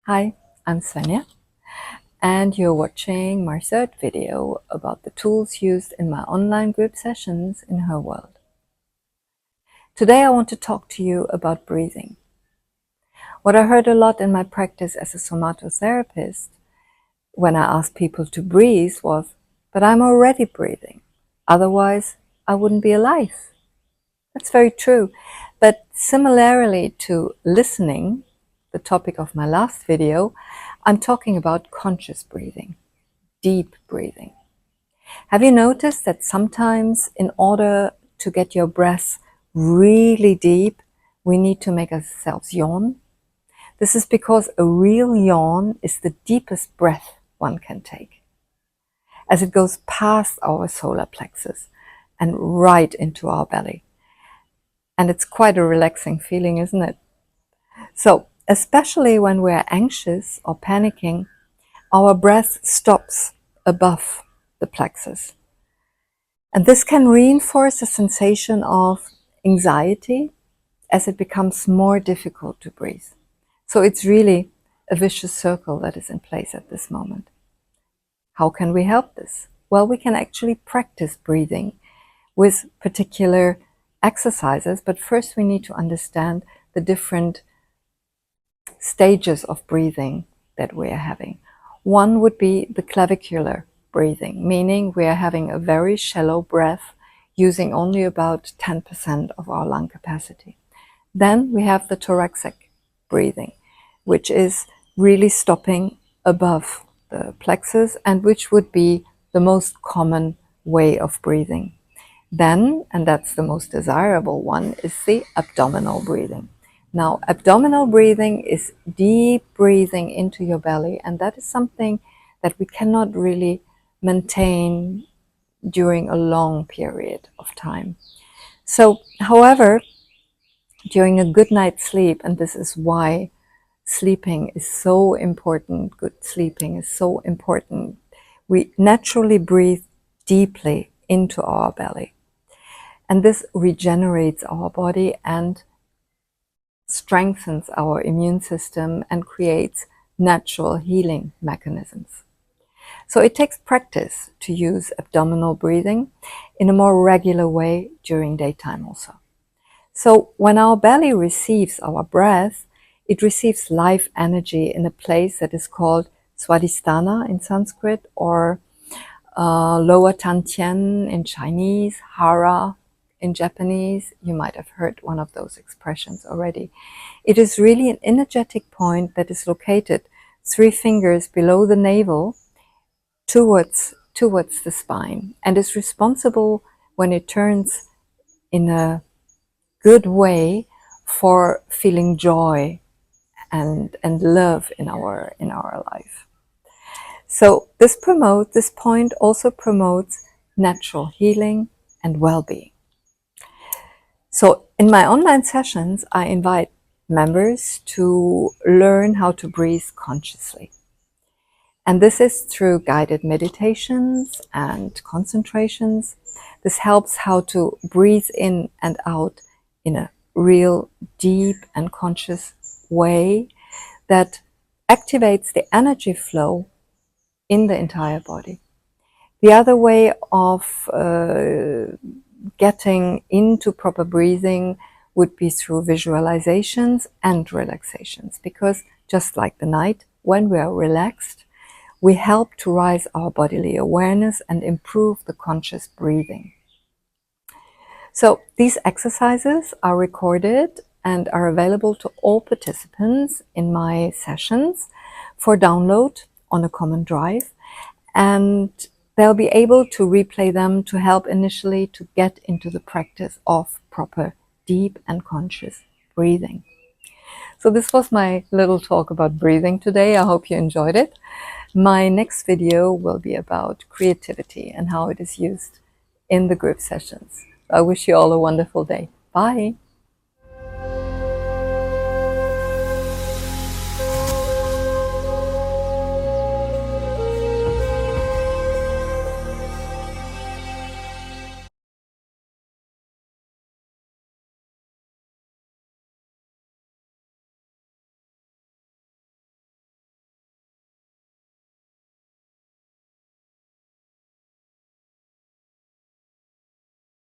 Hi, I'm Svenja, and you're watching my third video about the tools used in my online group sessions in H-E-R.world. Today I want to talk to you about breathing. What I heard a lot in my practice as a somatotherapist when I asked people to breathe was, but I'm already breathing, otherwise I wouldn't be alive. That's very true, but similarly to listening, the topic of my last video, I'm talking about conscious breathing. Deep breathing. Have you noticed that sometimes in order to get your breath really deep, we need to make ourselves yawn? This is because a real yawn is the deepest breath one can take, as it goes past our solar plexus and right into our belly. And it's quite a relaxing feeling, isn't it? So, especially when we're anxious or panicking, our breath stops above the plexus. And this can reinforce a sensation of anxiety as it becomes more difficult to breathe. So it's really a vicious circle that is in place at this moment. How can we help this? Well, we can actually practice breathing with particular exercises, but first we need to understand the different stages of breathing that we are having. One would be the clavicular breathing, meaning we are having a very shallow breath using only about 10% of our lung capacity. Then we have the thoracic breathing, which is really stopping above the plexus and which would be the most common way of breathing. Then, and that's the most desirable one, is the abdominal breathing. Now, abdominal breathing is deep breathing into your belly, and that is something that we cannot really maintain during a long period of time. So, however, during a good night's sleep, and this is why sleeping is so important, good sleeping is so important, we naturally breathe deeply into our belly. And this regenerates our body and strengthens our immune system and creates natural healing mechanisms. So it takes practice to use abdominal breathing in a more regular way during daytime also. So when our belly receives our breath, it receives life energy in a place that is called Swadhisthana in Sanskrit, or Lower Tantien in Chinese, Hara in Japanese. You might have heard one of those expressions already. It is really an energetic point that is located 3 fingers below the navel towards the spine, and is responsible when it turns in a good way for feeling joy and love in our life. So this point also promotes natural healing and well-being. So in my online sessions, I invite members to learn how to breathe consciously. And this is through guided meditations and concentrations. This helps how to breathe in and out in a real deep and conscious way that activates the energy flow in the entire body. The other way of getting into proper breathing would be through visualizations and relaxations, because just like the night, when we are relaxed, we help to rise our bodily awareness and improve the conscious breathing. So these exercises are recorded and are available to all participants in my sessions for download on a common drive, and they'll be able to replay them to help initially to get into the practice of proper deep and conscious breathing. So this was my little talk about breathing today. I hope you enjoyed it. My next video will be about creativity and how it is used in the group sessions. I wish you all a wonderful day. Bye.